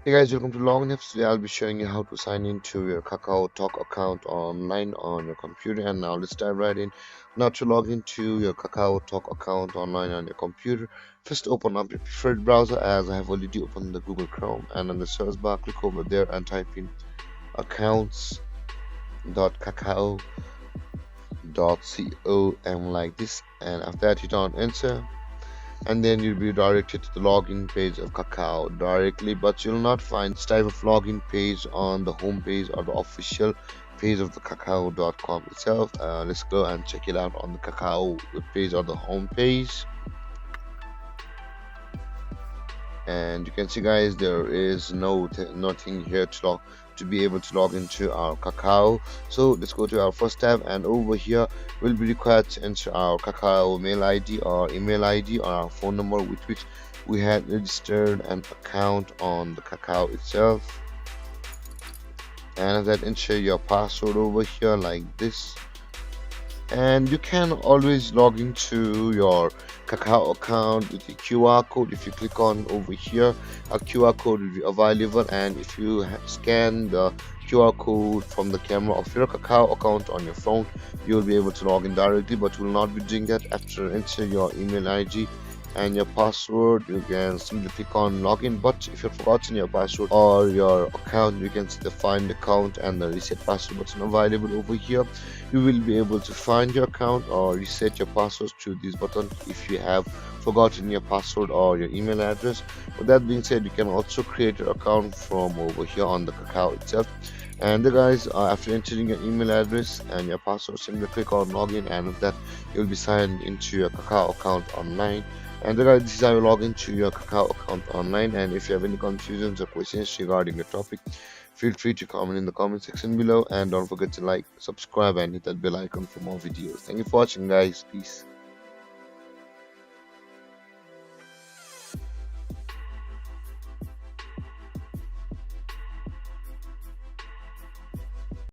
Hey guys, welcome to Login Tips. Today I'll be showing you how to sign into your Kakao Talk account online on your computer. And now let's dive right in. Now to log into your Kakao Talk account online on your computer, first open up your preferred browser, as I have already opened the Google Chrome, and on the search bar click over there and type in accounts.kakao.com like this, and after that hit on enter, and then you'll be directed to the login page of Kakao directly, but you'll not find this type of login page on the home page or the official page of the Kakao.com itself. Let's go and check it out on the Kakao web page or the home page. And you can see guys, there is nothing here to be able to log into our Kakao. So let's go to our first tab, and over here we'll be required to enter our Kakao mail ID or email ID or our phone number with which we had registered an account on the Kakao itself. And after that, enter your password over here like this. And you can always log into your Kakao account with a QR code. If you click on over here, a QR code will be available, and if you scan the QR code from the camera of your Kakao account on your phone, you will be able to log in directly. But you will not be doing that. After enter your email ID and your password, you can simply click on login. But if you've forgotten your password or your account, you can see the find account and the reset password button available over here. You will be able to find your account or reset your password through this button if you have forgotten your password or your email address. With that being said, you can also create your account from over here on the Kakao itself. And the guys, after entering your email address and your password, simply click on login, and with that you'll be signed into your Kakao account online. And guys, this is how you log into your Kakao account online. And if you have any confusions or questions regarding the topic, feel free to comment in the comment section below, and don't forget to like, subscribe, and hit that bell icon for more videos. Thank you for watching guys. Peace.